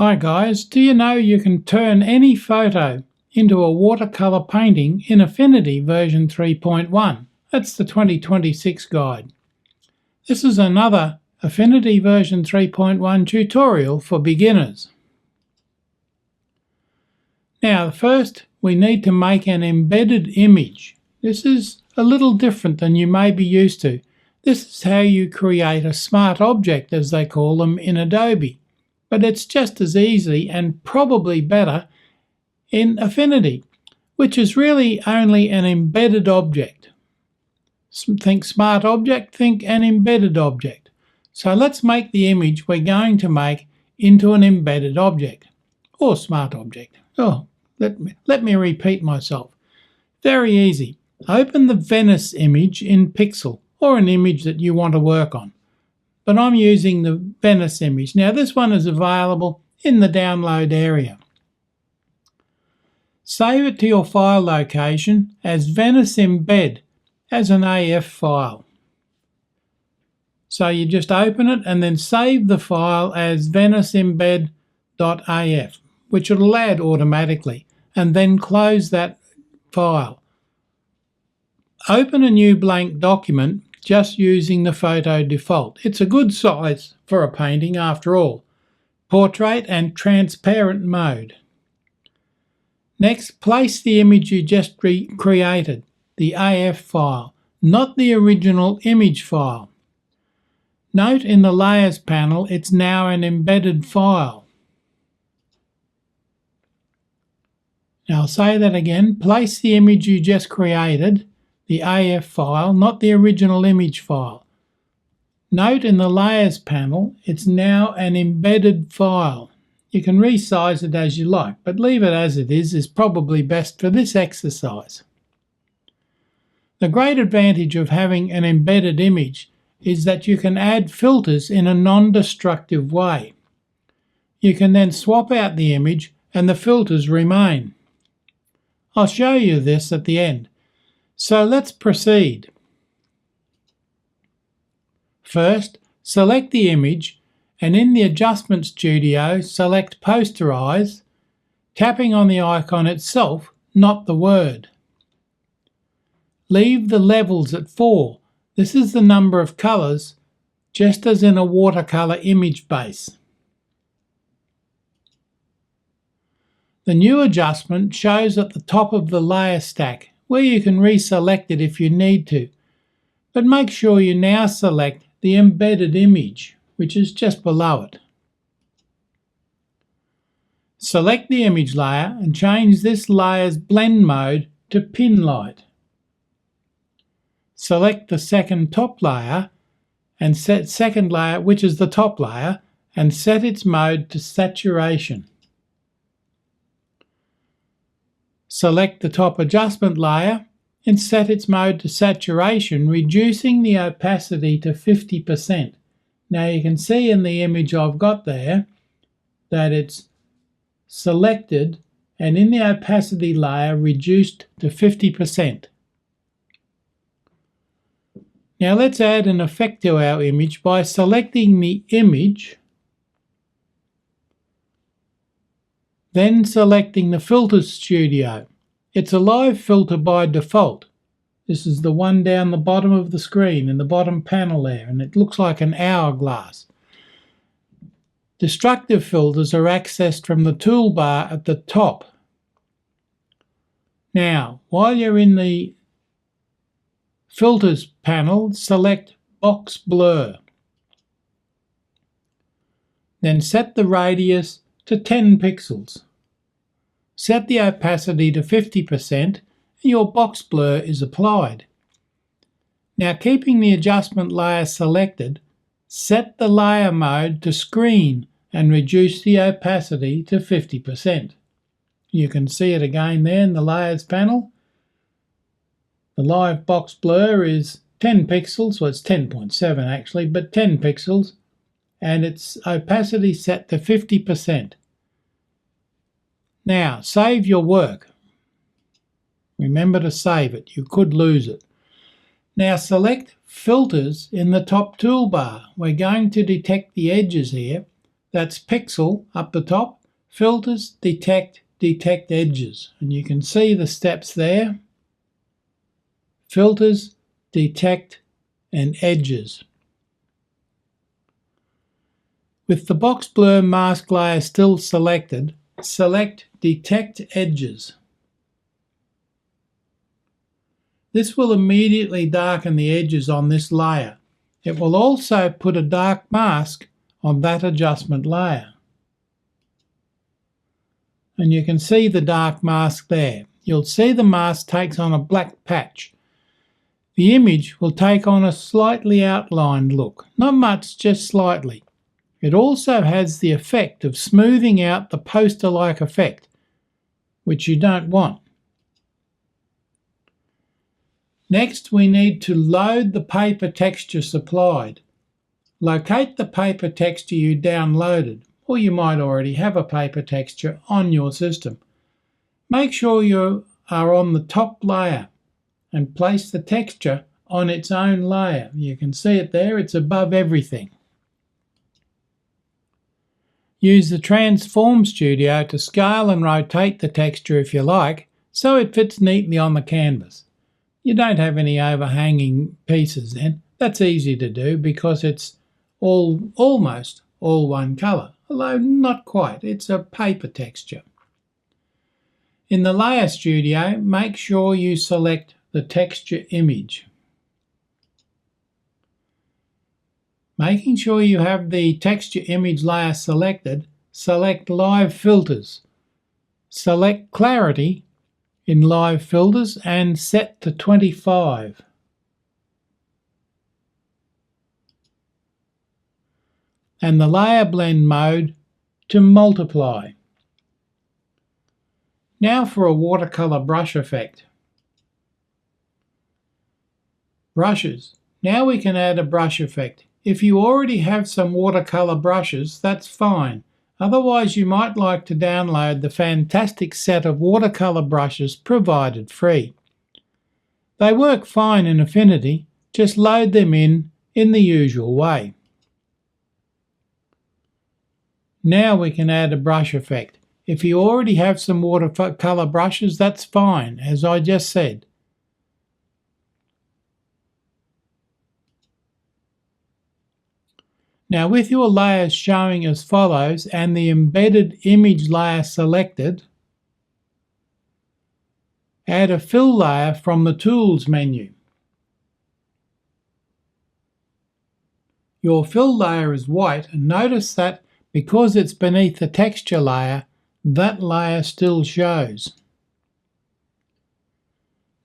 Hi guys, do you know you can turn any photo into a watercolour painting in Affinity version 3.1? That's the 2026 guide. This is another Affinity version 3.1 tutorial for beginners. Now first we need to make an embedded image. This is a little different than you may be used to. This is how you create a smart object, as they call them in Adobe. But it's just as easy and probably better in Affinity, which is really only an embedded object. Think smart object, think an embedded object. So let's make the image we're going to make into an embedded object, or smart object. Oh, let me repeat myself. Very easy. Open the Venice image in Pixel, or an image that you want to work on. But I'm using the Venice image. Now this one is available in the download area. Save it to your file location as Venice embed as an AF file. So you just open it and then save the file as veniceembed.af, which it'll add automatically, and then close that file. Open a new blank document just using the photo default. It's a good size for a painting after all. Portrait and transparent mode. Next, place the image you just created, the AF file, not the original image file. Note in the Layers panel it's now an embedded file. Now I'll say that again. Place the image you just created, the AF file, not the original image file. Note in the Layers panel, it's now an embedded file. You can resize it as you like, but leave it as it is probably best for this exercise. The great advantage of having an embedded image is that you can add filters in a non-destructive way. You can then swap out the image and the filters remain. I'll show you this at the end. So let's proceed. First, select the image and in the Adjustment Studio, select Posterize, tapping on the icon itself, not the word. Leave the levels at 4. This is the number of colors, just as in a watercolor image base. The new adjustment shows at the top of the layer stack, where you can reselect it if you need to. But make sure you now select the embedded image, which is just below it. Select the image layer and change this layer's blend mode to pin light. Select the second top layer and set second layer, which is the top layer, and set its mode to saturation. Select the top adjustment layer and set its mode to saturation, reducing the opacity to 50%. Now you can see in the image I've got there that it's selected and in the opacity layer reduced to 50%. Now let's add an effect to our image by selecting the image, then selecting the Filters Studio. It's a live filter by default. This is the one down the bottom of the screen in the bottom panel there, and it looks like an hourglass. Destructive filters are accessed from the toolbar at the top. Now, while you're in the Filters panel, select Box Blur. Then set the radius to 10 pixels. Set the opacity to 50% and your box blur is applied. Now keeping the adjustment layer selected, set the layer mode to screen and reduce the opacity to 50%. You can see it again there in the Layers panel. The live box blur is 10 pixels, well it's 10.7 actually, but 10 pixels, and its opacity set to 50%. Now, save your work. Remember to save it, you could lose it. Now select Filters in the top toolbar. We're going to detect the edges here. That's pixel up the top, filters, detect edges. And you can see the steps there. Filters, detect, and edges. With the box blur mask layer still selected, select Detect Edges. This will immediately darken the edges on this layer. It will also put a dark mask on that adjustment layer. And you can see the dark mask there. You'll see the mask takes on a black patch. The image will take on a slightly outlined look. Not much, just slightly. It also has the effect of smoothing out the poster-like effect, which you don't want. Next, we need to load the paper texture supplied. Locate the paper texture you downloaded, or you might already have a paper texture on your system. Make sure you are on the top layer and place the texture on its own layer. You can see it there, it's above everything. Use the Transform Studio to scale and rotate the texture if you like, so it fits neatly on the canvas. You don't have any overhanging pieces then. That's easy to do because it's almost all one colour, although not quite. It's a paper texture. In the Layer Studio, make sure you select the texture image. Making sure you have the texture image layer selected, select Live Filters. Select Clarity in Live Filters and set to 25. And the Layer Blend mode to Multiply. Now for a watercolour brush effect. Brushes. Now we can add a brush effect. If you already have some watercolour brushes, that's fine. Otherwise, you might like to download the fantastic set of watercolour brushes provided free. They work fine in Affinity, just load them in the usual way. Now we can add a brush effect. If you already have some watercolour brushes, that's fine, as I just said. Now with your layers showing as follows and the embedded image layer selected, add a fill layer from the Tools menu. Your fill layer is white, and notice that because it's beneath the texture layer, that layer still shows.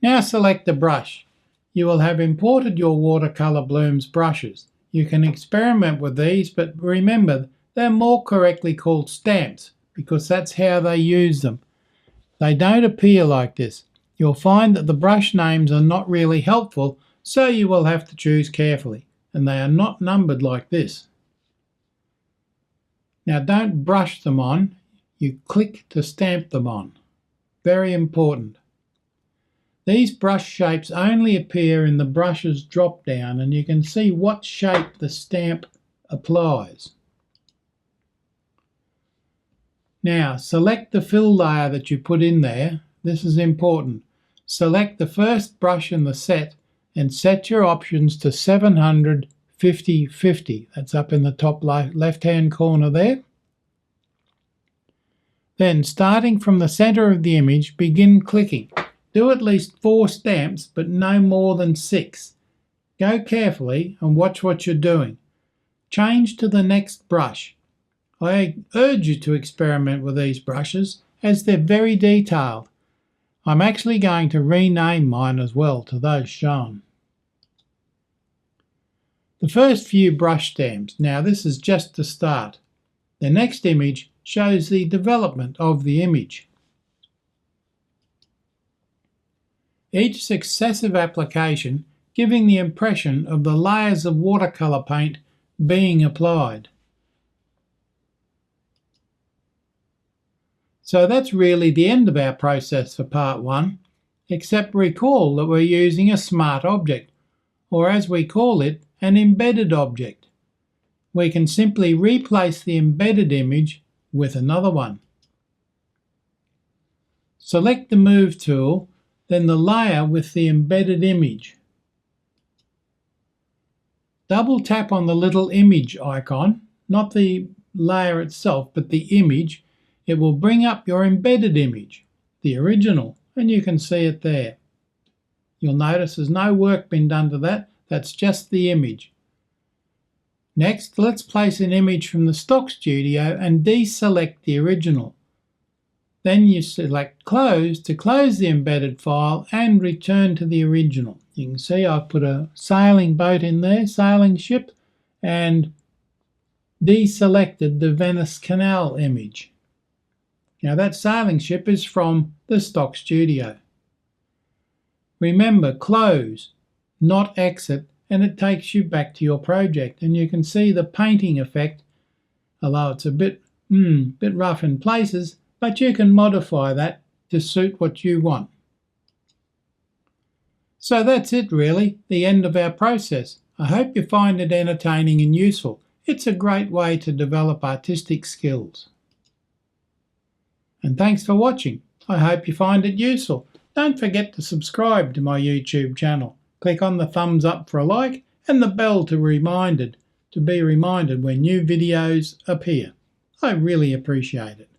Now select the brush. You will have imported your watercolour blooms brushes. You can experiment with these, but remember, they're more correctly called stamps because that's how they use them. They don't appear like this. You'll find that the brush names are not really helpful, so you will have to choose carefully, and they are not numbered like this. Now don't brush them on, you click to stamp them on. Very important. These brush shapes only appear in the brushes drop down, and you can see what shape the stamp applies. Now select the fill layer that you put in there. This is important. Select the first brush in the set and set your options to 700, 50, 50. That's up in the top left-hand corner there. Then, starting from the center of the image, begin clicking. Do at least 4 stamps, but no more than 6. Go carefully and watch what you're doing. Change to the next brush. I urge you to experiment with these brushes as they're very detailed. I'm actually going to rename mine as well to those shown. The first few brush stamps. Now this is just the start. The next image shows the development of the image. Each successive application giving the impression of the layers of watercolour paint being applied. So that's really the end of our process for part 1, except recall that we're using a smart object, or as we call it, an embedded object. we can simply replace the embedded image with another one. Select the Move tool, then the layer with the embedded image. Double tap on the little image icon, not the layer itself, but the image. It will bring up your embedded image, the original, and you can see it there. You'll notice there's no work been done to that, that's just the image. Next, let's place an image from the stock studio and deselect the original. Then you select Close to close the embedded file and return to the original. You can see I've put a sailing boat in there, sailing ship, and deselected the Venice Canal image. Now that sailing ship is from the stock studio. Remember, close, not exit, and it takes you back to your project. And you can see the painting effect, although it's a bit rough in places, but you can modify that to suit what you want. So that's it really, the end of our process. I hope you find it entertaining and useful. It's a great way to develop artistic skills. And thanks for watching. I hope you find it useful. Don't forget to subscribe to my YouTube channel. Click on the thumbs up for a like and the bell to be reminded when new videos appear. I really appreciate it.